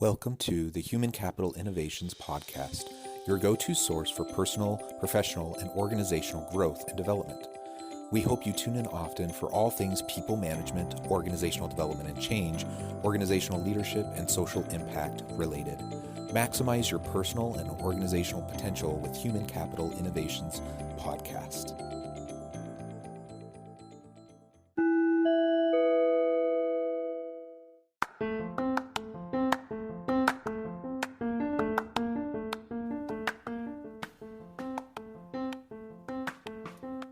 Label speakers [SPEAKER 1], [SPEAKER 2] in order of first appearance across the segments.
[SPEAKER 1] Welcome to the Human Capital Innovations Podcast, your go-to source for personal, professional, and organizational growth and development. We hope you tune in often for all things people management, organizational development and change, organizational leadership, and social impact related. Maximize your personal and organizational potential with Human Capital Innovations Podcast.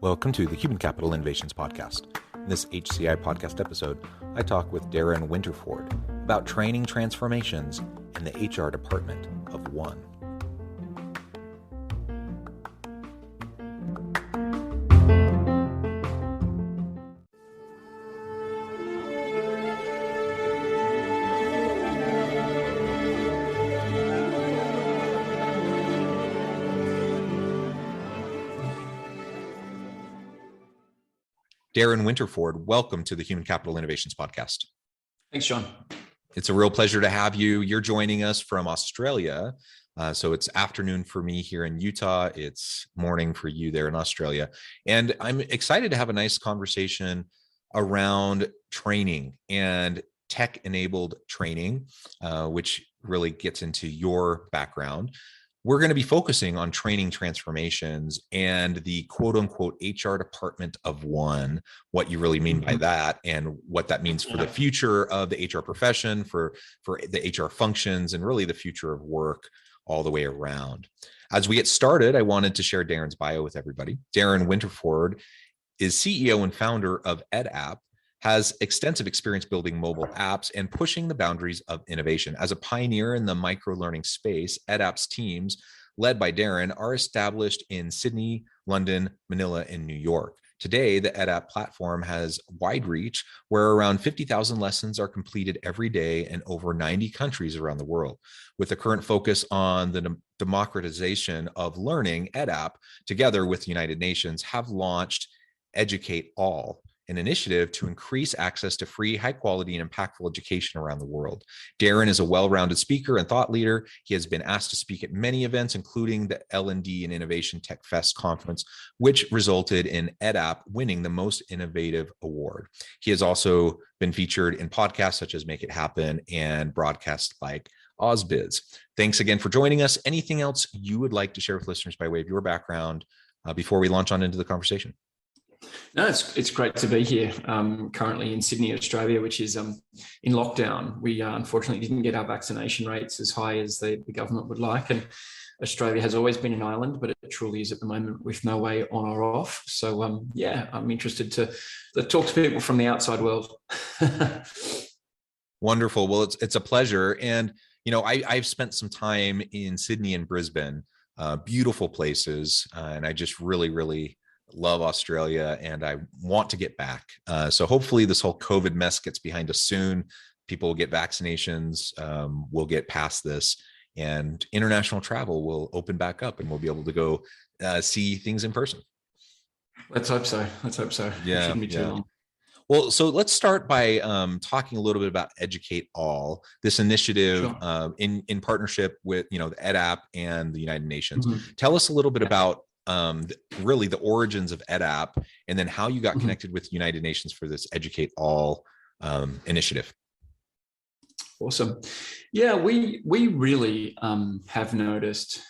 [SPEAKER 1] Welcome to the Human Capital Innovations Podcast. In this HCI podcast episode, I talk with Darren Winterford about training transformations in the HR department of one. Darren Winterford, welcome to the Human Capital Innovations Podcast.
[SPEAKER 2] Thanks, Sean.
[SPEAKER 1] It's a real pleasure to have you. You're joining us from Australia. So it's afternoon for me here in Utah. It's morning for you there in Australia. And I'm excited to have a nice conversation around training and tech-enabled training, which really gets into your background. We're going to be focusing on training transformations and the quote unquote HR department of one, what you really mean by that and what that means for the future of the HR profession, for the HR functions, and really the future of work all the way around. As we get started, I wanted to share Darren's bio with everybody. Darren Winterford is CEO and founder of EdApp, has extensive experience building mobile apps and pushing the boundaries of innovation. As a pioneer in the micro-learning space, EdApp's teams, led by Darren, are established in Sydney, London, Manila, and New York. Today, the EdApp platform has wide reach, where around 50,000 lessons are completed every day in over 90 countries around the world. With the current focus on the democratization of learning, EdApp, together with the United Nations, have launched Educate All, an initiative to increase access to free, high quality, and impactful education around the world. Darren is a well-rounded speaker and thought leader. He has been asked to speak at many events, including the L&D and Innovation Tech Fest conference, which resulted in EdApp winning the Most Innovative Award. He has also been featured in podcasts such as Make It Happen and broadcasts like OzBiz. Thanks again for joining us. Anything else you would like to share with listeners by way of your background before we launch on into the conversation?
[SPEAKER 2] No, it's great to be here. Currently in Sydney, Australia, which is in lockdown. We unfortunately didn't get our vaccination rates as high as the government would like. And Australia has always been an island, but it truly is at the moment with no way on or off. So I'm interested to talk to people from the outside world.
[SPEAKER 1] Wonderful. Well, it's a pleasure. And, I've spent some time in Sydney and Brisbane, beautiful places. And I just really love Australia and I want to get back. So hopefully this whole COVID mess gets behind us soon. People will get vaccinations. We'll get past this and international travel will open back up and we'll be able to go see things in person.
[SPEAKER 2] Let's hope so.
[SPEAKER 1] Yeah.
[SPEAKER 2] It shouldn't be too long.
[SPEAKER 1] Well, so let's start by talking a little bit about Educate All, this initiative in partnership with, the EdApp and the United Nations. Mm-hmm. Tell us a little bit about really the origins of EdApp and then how you got connected with the United Nations for this Educate All initiative.
[SPEAKER 2] Awesome. Yeah, we really have noticed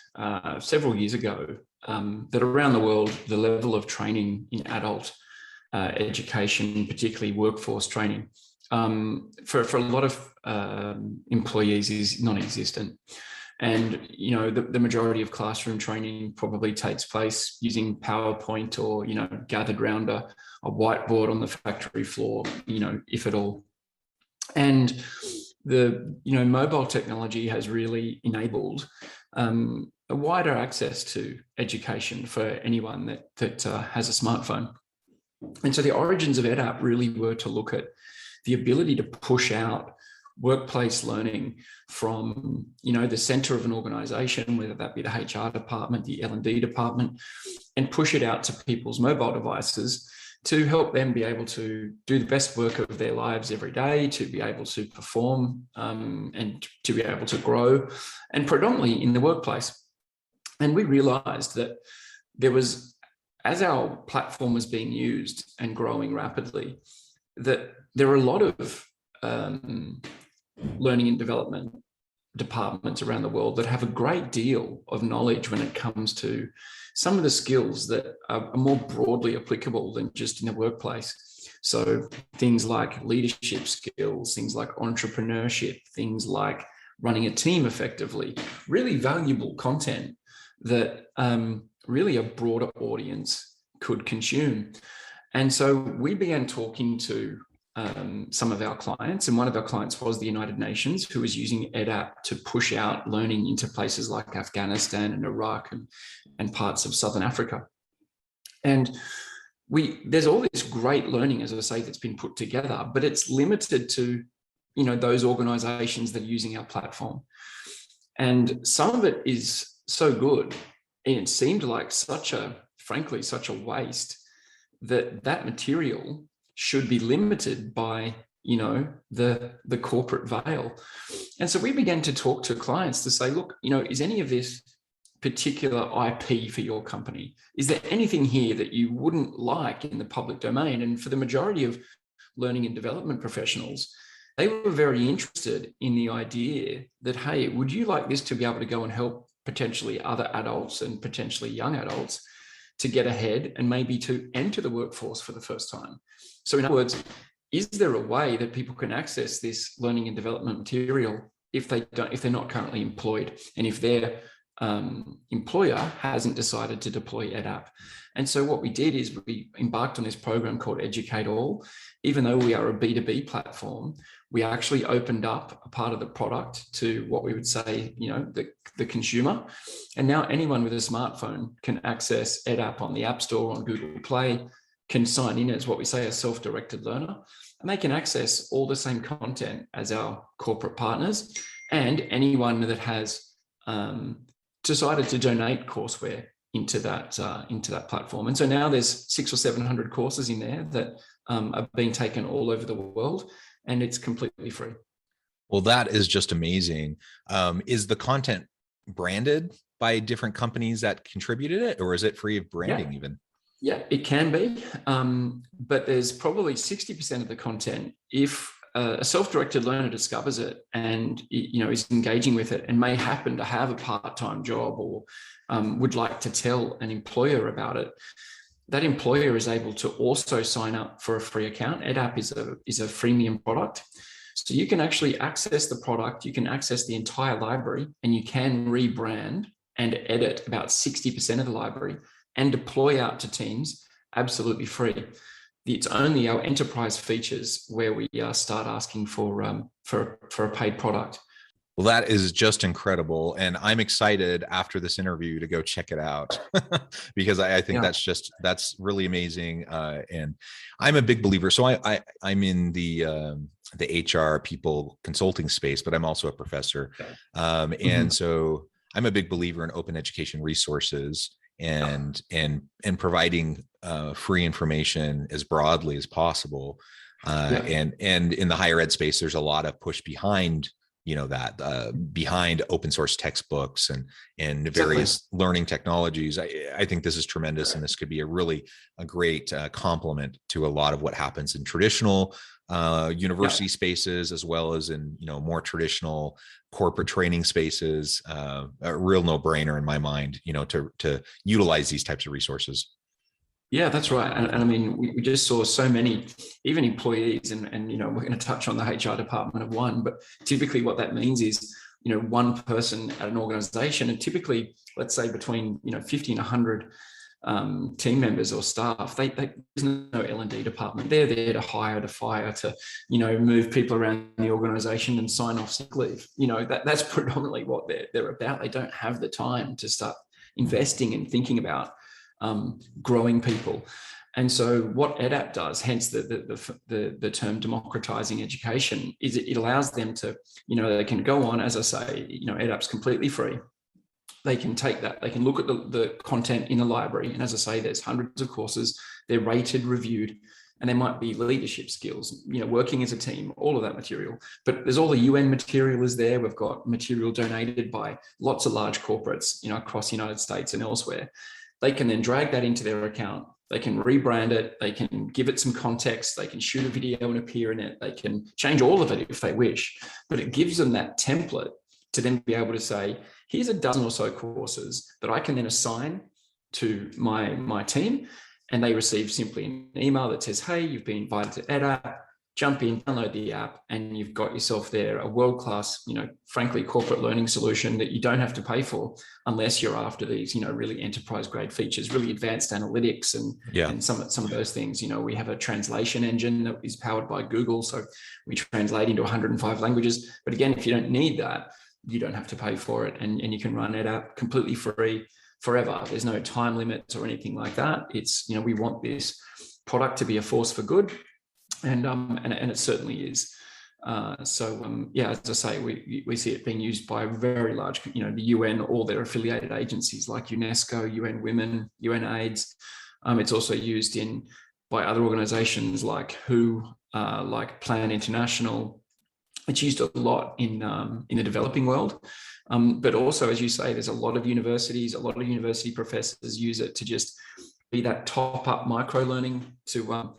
[SPEAKER 2] several years ago that around the world, the level of training in adult education, particularly workforce training, for a lot of employees is non-existent. And, the majority of classroom training probably takes place using PowerPoint or, gathered around a whiteboard on the factory floor, if at all. And the, mobile technology has really enabled a wider access to education for anyone that has a smartphone. And so the origins of EdApp really were to look at the ability to push out workplace learning from, the center of an organization, whether that be the HR department, the L&D department, and push it out to people's mobile devices to help them be able to do the best work of their lives every day, to be able to perform and to be able to grow, and predominantly in the workplace. And we realized that there was, as our platform was being used and growing rapidly, that there are a lot of learning and development departments around the world that have a great deal of knowledge when it comes to some of the skills that are more broadly applicable than just in the workplace. So things like leadership skills, things like entrepreneurship, things like running a team effectively, really valuable content that really a broader audience could consume. And so we began talking to some of our clients, and one of our clients was the United Nations, who was using EdApp to push out learning into places like Afghanistan and Iraq and parts of Southern Africa. And there's all this great learning, as I say, that's been put together, but it's limited to, those organizations that are using our platform. And some of it is so good, and it seemed like frankly, such a waste that material should be limited by, the corporate veil. And so we began to talk to clients to say, look, is any of this particular IP for your company? Is there anything here that you wouldn't like in the public domain? And for the majority of learning and development professionals, they were very interested in the idea that, hey, would you like this to be able to go and help potentially other adults and potentially young adults to get ahead and maybe to enter the workforce for the first time? So in other words, is there a way that people can access this learning and development material if they're not currently employed, and if their employer hasn't decided to deploy EdApp? And so what we did is we embarked on this program called Educate All. Even though we are a B2B platform, we actually opened up a part of the product to what we would say, the consumer. And now anyone with a smartphone can access EdApp on the App Store, on Google Play, can sign in as what we say a self-directed learner, and they can access all the same content as our corporate partners and anyone that has decided to donate courseware into that platform. And so now there's 600 or 700 courses in there that are being taken all over the world, and it's completely free.
[SPEAKER 1] Well, that is just amazing. Is the content branded by different companies that contributed it, or is it free of branding even?
[SPEAKER 2] Yeah, it can be, but there's probably 60% of the content. If a self-directed learner discovers it and is engaging with it and may happen to have a part-time job or would like to tell an employer about it, that employer is able to also sign up for a free account. EdApp is a freemium product. So you can actually access the product, you can access the entire library, and you can rebrand and edit about 60% of the library and deploy out to teams absolutely free. It's only our enterprise features where we start asking for a paid product.
[SPEAKER 1] Well, that is just incredible. And I'm excited after this interview to go check it out because I think that's really amazing. And I'm a big believer. So I'm in the HR people consulting space, but I'm also a professor. And so I'm a big believer in open education resources and providing free information as broadly as possible. And in the higher ed space, there's a lot of push behind behind open source textbooks and various learning technologies. I think this is tremendous, and this could be a great complement to a lot of what happens in traditional university spaces, as well as in more traditional corporate training spaces. A real no-brainer in my mind, to utilize these types of resources.
[SPEAKER 2] Yeah, that's right. And I mean, we just saw so many, even employees, and we're going to touch on the HR department of one, but typically what that means is, one person at an organization, and typically, let's say between, 50 and 100 team members or staff, there's no L&D department. They're there to hire, to fire, to, move people around the organization and sign off sick leave. That's predominantly what they're about. They don't have the time to start investing and thinking about growing people. And so what EdApp does, hence the term democratizing education, is it allows them to, they can go on, as I say, EdApp's completely free. they can take that, they can look at the content in the library. And as I say, there's hundreds of courses, they're rated, reviewed, and there might be leadership skills, working as a team, all of that material. But there's all the UN material is there. We've got material donated by lots of large corporates, across the United States and elsewhere. They can then drag that into their account. They can rebrand it. They can give it some context. They can shoot a video and appear in it. They can change all of it if they wish, but it gives them that template to then be able to say, here's a dozen or so courses that I can then assign to my team. And they receive simply an email that says, hey, you've been invited to EdApp, jump in, download the app, and you've got yourself there a world-class, frankly, corporate learning solution that you don't have to pay for unless you're after these, really enterprise-grade features, really advanced analytics and some of those things. We have a translation engine that is powered by Google, so we translate into 105 languages. But again, if you don't need that, you don't have to pay for it, and you can run EdApp completely free forever. There's no time limits or anything like that. It's, we want this product to be a force for good, and it certainly is. As I say, we see it being used by very large, the UN, all their affiliated agencies like UNESCO, UN Women, UN AIDS. It's also used by other organizations like WHO, like Plan International. It's used a lot in the developing world. But also, as you say, there's a lot of universities, a lot of university professors use it to just be that top-up micro-learning to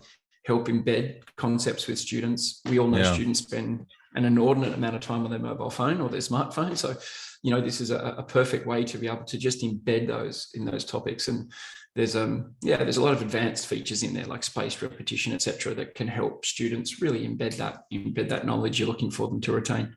[SPEAKER 2] help embed concepts with students. We all know students spend an inordinate amount of time on their mobile phone or their smartphone. So, this is a perfect way to be able to just embed those in those topics. And there's a lot of advanced features in there like spaced repetition, et cetera, that can help students really embed that knowledge you're looking for them to retain.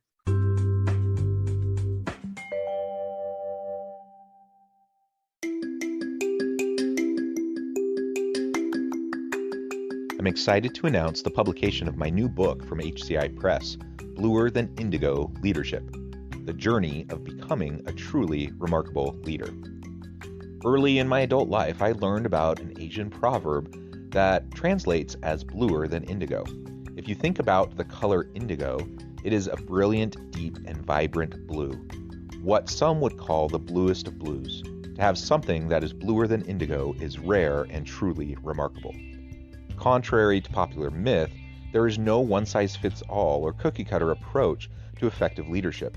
[SPEAKER 1] I'm excited to announce the publication of my new book from HCI Press, Bluer Than Indigo Leadership: The Journey of Becoming a Truly Remarkable Leader. Early in my adult life, I learned about an Asian proverb that translates as bluer than indigo. If you think about the color indigo, it is a brilliant, deep, and vibrant blue, what some would call the bluest of blues. To have something that is bluer than indigo is rare and truly remarkable. Contrary to popular myth, there is no one-size-fits-all or cookie-cutter approach to effective leadership.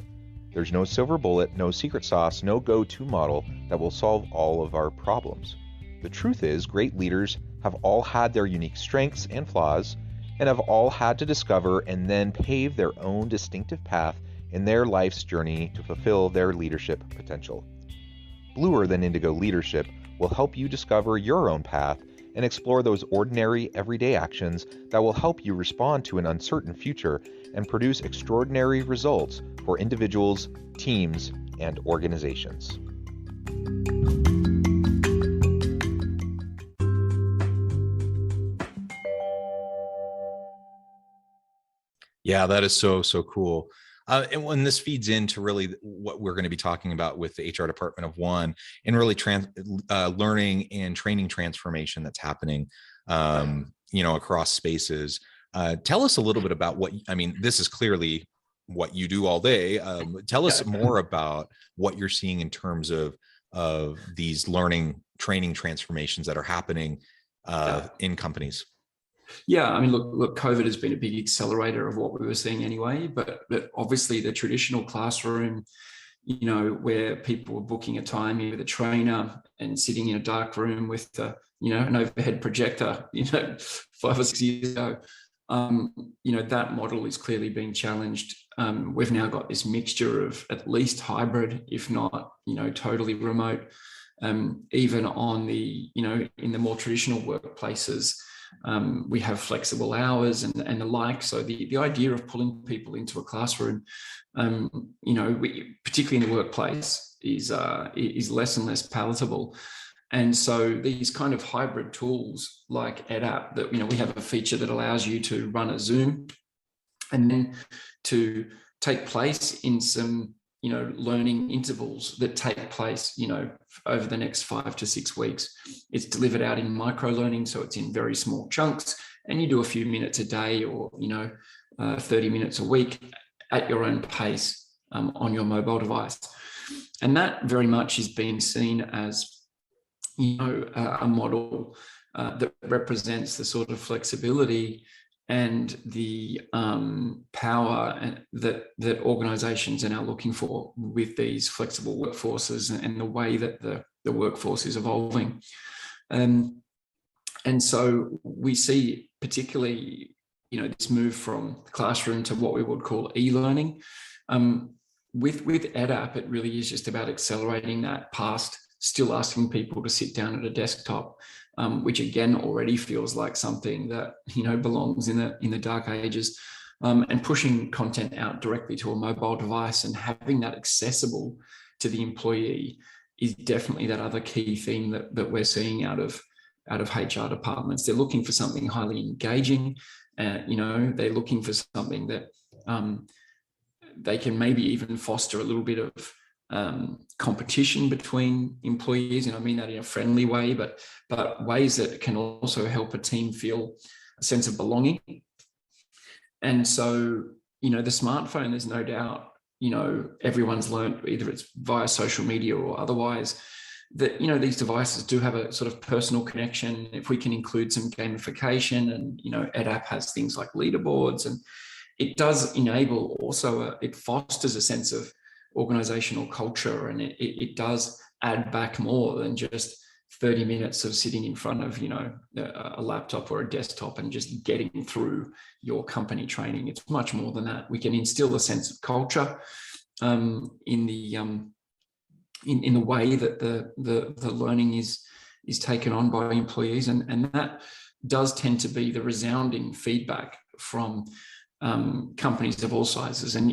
[SPEAKER 1] There's no silver bullet, no secret sauce, no go-to model that will solve all of our problems. The truth is, great leaders have all had their unique strengths and flaws, and have all had to discover and then pave their own distinctive path in their life's journey to fulfill their leadership potential. Bluer Than Indigo Leadership will help you discover your own path and explore those ordinary, everyday actions that will help you respond to an uncertain future and produce extraordinary results for individuals, teams, and organizations. Yeah, that is so cool. And when this feeds into really what we're going to be talking about with the HR department of one, and really learning and training transformation that's happening, across spaces. Tell us a little bit about this is clearly what you do all day. Tell us more about what you're seeing in terms of these learning training transformations that are happening in companies.
[SPEAKER 2] Yeah, look, COVID has been a big accelerator of what we were seeing anyway, but obviously the traditional classroom, where people were booking a time with a trainer and sitting in a dark room with, an overhead projector, 5 or 6 years ago, that model is clearly being challenged. We've now got this mixture of at least hybrid, if not, totally remote, even on the, in the more traditional workplaces. We have flexible hours and the like. So the idea of pulling people into a classroom, particularly in the workplace, is less and less palatable. And so these kind of hybrid tools like EdApp, that we have a feature that allows you to run a Zoom and then to take place in some learning intervals that take place, over the next 5 to 6 weeks. It's delivered out in micro learning, so it's in very small chunks, and you do a few minutes a day or, 30 minutes a week at your own pace. on your mobile device. And that very much is being seen as, a model that represents the sort of flexibility and the power that organizations are now looking for with these flexible workforces and the way that the workforce is evolving. And so we see particularly, this move from the classroom to what we would call e-learning. With EdApp, it really is just about accelerating that past still asking people to sit down at a desktop, which again already feels like something that belongs in the dark ages, and pushing content out directly to a mobile device and having that accessible to the employee is definitely that other key theme that we're seeing out of HR departments. They're looking for something highly engaging. They're looking for something that they can maybe even foster a little bit of competition between employees, and I mean that in a friendly way, but ways that can also help a team feel a sense of belonging. And so, the smartphone, there's no doubt, everyone's learned, either it's via social media or otherwise, that, these devices do have a sort of personal connection. If we can include some gamification, and, EdApp has things like leaderboards, and it does enable also, it fosters a sense of organizational culture, and it does add back more than just 30 minutes of sitting in front of a laptop or a desktop and just getting through your company training. It's much more than that. We can instill a sense of culture in the way that the learning is taken on by employees, and that does tend to be the resounding feedback from companies of all sizes. And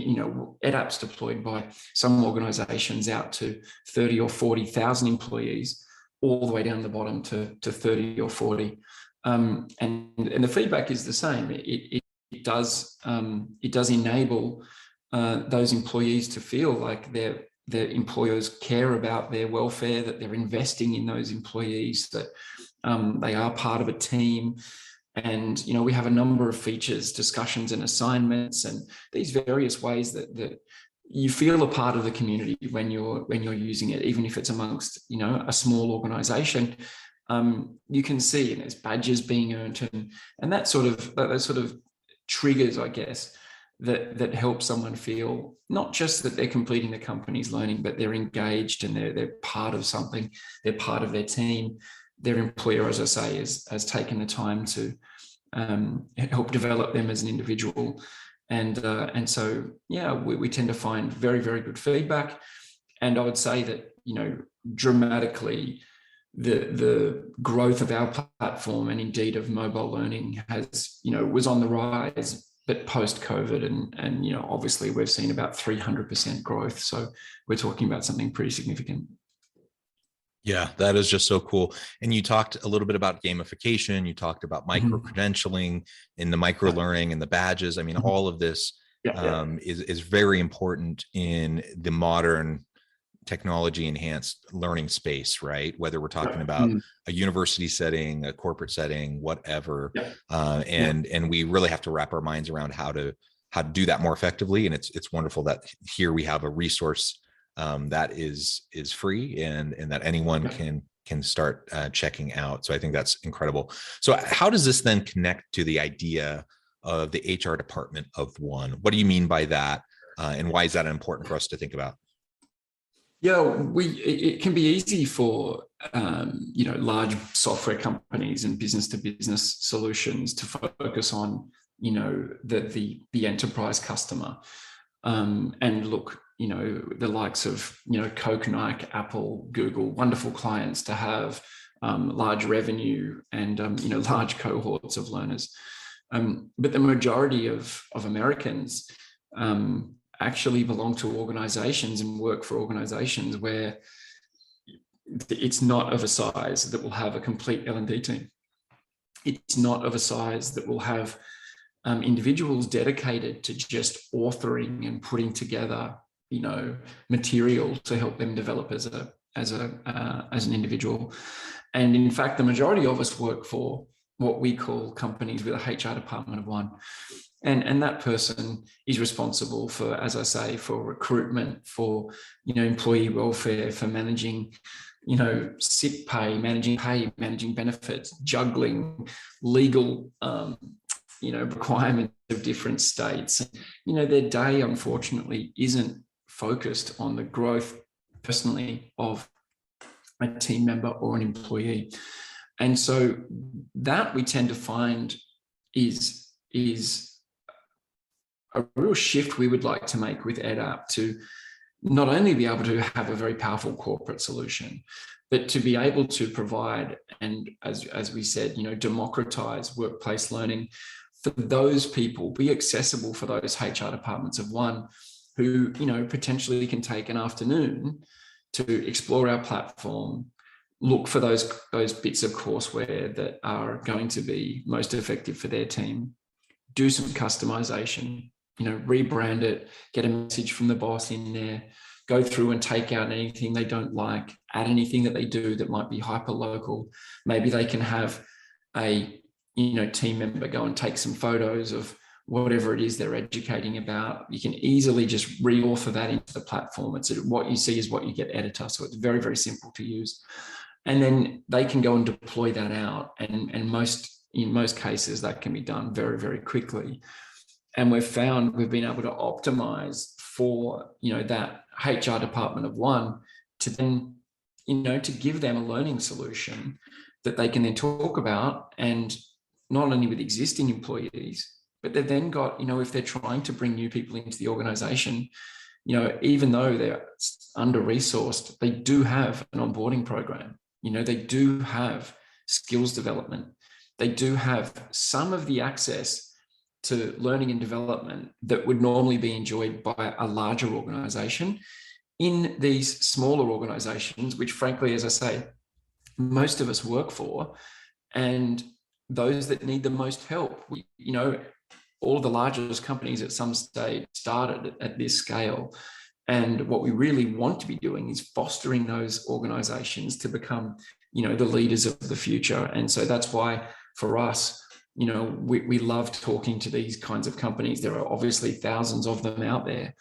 [SPEAKER 2] EdApp's deployed by some organizations out to 30 or 40,000 employees, all the way down the bottom to 30 or 40. And the feedback is the same. It does enable those employees to feel like their employers care about their welfare, that they're investing in those employees, that they are part of a team. And, we have a number of features, discussions and assignments, and these various ways that you feel a part of the community when you're using it, even if it's amongst, a small organization. You can see, and there's badges being earned, and that sort of triggers, I guess, that help someone feel not just that they're completing the company's learning, but they're engaged and they're part of something, they're part of their team. Their employer, as I say, has taken the time to help develop them as an individual. And so, we tend to find very, very good feedback. And I would say that, dramatically, the growth of our platform, and indeed of mobile learning, has, was on the rise, but post-COVID, and obviously we've seen about 300% growth. So we're talking about something pretty significant.
[SPEAKER 1] Yeah, that is just so cool. And you talked a little bit about gamification. You talked about micro-credentialing and the micro-learning and the badges. I mean, all of this is very important in the modern technology-enhanced learning space, right? Whether we're talking about a university setting, a corporate setting, whatever. And we really have to wrap our minds around how to do that more effectively. And it's wonderful that here we have a resource that is free and that anyone can start checking out. So I think that's incredible. So how does this then connect to the idea of the HR department of one? What do you mean by that? And why is that important for us to think about?
[SPEAKER 2] Yeah, it can be easy for large software companies and business to business solutions to focus on the enterprise customer, and look, the likes of Coke, Nike, Apple, Google, wonderful clients to have, large revenue and large cohorts of learners, but the majority of Americans actually belong to organizations and work for organizations where it's not of a size that will have a complete L&D team. It's not of a size that will have individuals dedicated to just authoring and putting together, material to help them develop as an individual. And in fact, the majority of us work for what we call companies with a HR department of one. And that person is responsible for, as I say, for recruitment, for, employee welfare, for managing, sick pay, managing benefits, juggling legal, requirements of different states. Their day, unfortunately, isn't focused on the growth personally of a team member or an employee. And so that we tend to find is a real shift we would like to make with EdApp, to not only be able to have a very powerful corporate solution, but to be able to provide, and as we said, democratize workplace learning for those people, be accessible for those HR departments of one who, potentially can take an afternoon to explore our platform, look for those bits of courseware that are going to be most effective for their team, do some customization, rebrand it, get a message from the boss in there, go through and take out anything they don't like, add anything that they do that might be hyper local. Maybe they can have a team member go and take some photos of whatever it is they're educating about. You can easily just re-author that into the platform. It's what you see is what you get editor. So it's very, very simple to use. And then they can go and deploy that out. And in most cases, that can be done very, very quickly. And we've been able to optimize for, that HR department of one to then, to give them a learning solution that they can then talk about, and not only with existing employees, but they've then got, if they're trying to bring new people into the organization, even though they're under-resourced, they do have an onboarding program. They do have skills development. They do have some of the access to learning and development that would normally be enjoyed by a larger organization. In these smaller organizations, which frankly, as I say, most of us work for, and those that need the most help, all of the largest companies at some stage started at this scale. And what we really want to be doing is fostering those organizations to become, the leaders of the future. And so that's why for us, we love talking to these kinds of companies. There are obviously thousands of them out there,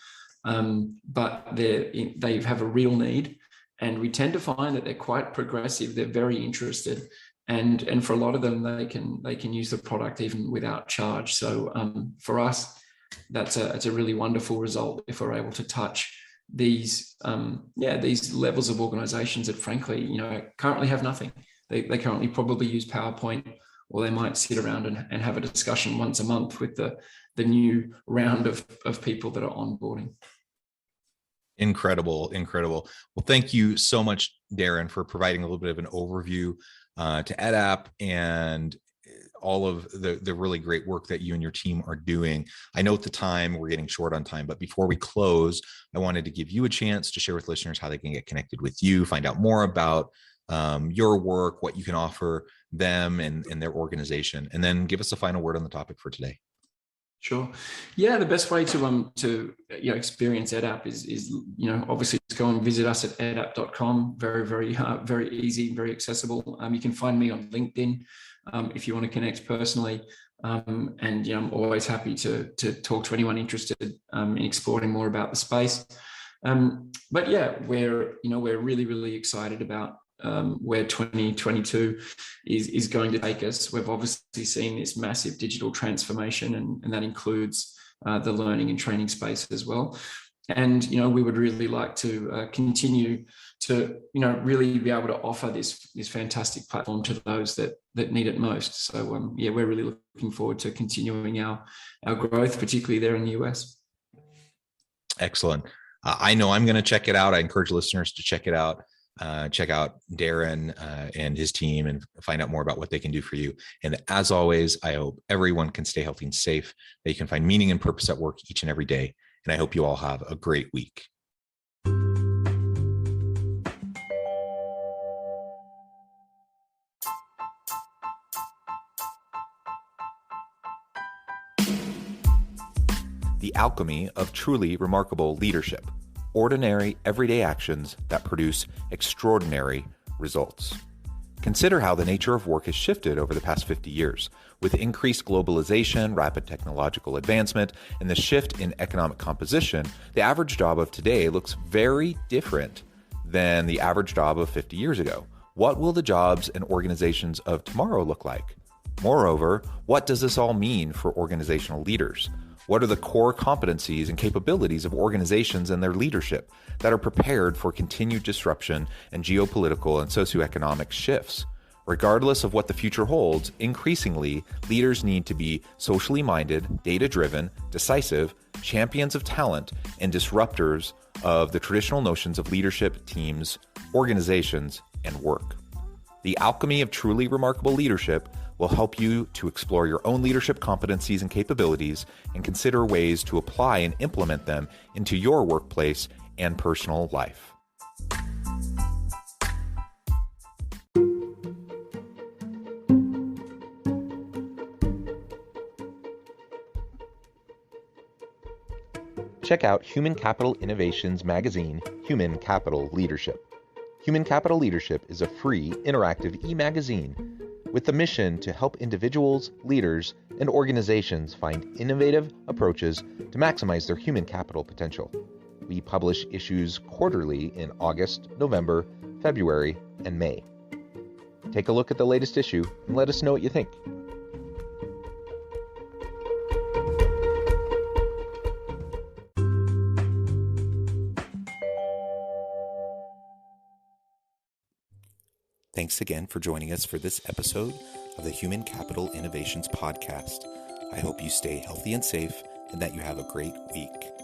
[SPEAKER 2] but they have a real need. And we tend to find that they're quite progressive. They're very interested. And for a lot of them, they can use the product even without charge. So for us, it's a really wonderful result if we're able to touch these levels of organizations that frankly, currently have nothing. They currently probably use PowerPoint, or they might sit around and have a discussion once a month with the new round of people that are onboarding.
[SPEAKER 1] Incredible. Well, thank you so much, Darren, for providing a little bit of an overview to EdApp and all of the really great work that you and your team are doing. I know at the time we're getting short on time, but before we close, I wanted to give you a chance to share with listeners how they can get connected with you, find out more about your work, what you can offer them and their organization, and then give us a final word on the topic for today.
[SPEAKER 2] Sure. Yeah, the best way to experience EdApp is obviously just go and visit us at edapp.com. Very, very very easy, very accessible. You can find me on LinkedIn if you want to connect personally. And I'm always happy to talk to anyone interested in exploring more about the space. But yeah, we're really, really excited about where 2022 is going to take us. We've obviously seen this massive digital transformation, and that includes the learning and training space as well. And we would really like to continue to really be able to offer this fantastic platform to those that need it most. So we're really looking forward to continuing our growth, particularly there in the US.
[SPEAKER 1] Excellent. I know I'm going to check it out. I encourage listeners to check it out. Check out Darren and his team and find out more about what they can do for you. And as always, I hope everyone can stay healthy and safe, that you can find meaning and purpose at work each and every day. And I hope you all have a great week. The alchemy of truly remarkable leadership. Ordinary, everyday actions that produce extraordinary results. Consider how the nature of work has shifted over the past 50 years. With increased globalization, rapid technological advancement, and the shift in economic composition, the average job of today looks very different than the average job of 50 years ago. What will the jobs and organizations of tomorrow look like? Moreover, what does this all mean for organizational leaders? What are the core competencies and capabilities of organizations and their leadership that are prepared for continued disruption and geopolitical and socioeconomic shifts? Regardless of what the future holds, increasingly, leaders need to be socially minded, data-driven, decisive, champions of talent, and disruptors of the traditional notions of leadership, teams, organizations, and work. The alchemy of truly remarkable leadership will help you to explore your own leadership competencies and capabilities and consider ways to apply and implement them into your workplace and personal life. Check out Human Capital Innovations magazine, Human Capital Leadership. Human Capital Leadership is a free, interactive e-magazine with the mission to help individuals, leaders, and organizations find innovative approaches to maximize their human capital potential. We publish issues quarterly in August, November, February, and May. Take a look at the latest issue and let us know what you think. Thanks again for joining us for this episode of the Human Capital Innovations Podcast. I hope you stay healthy and safe and that you have a great week.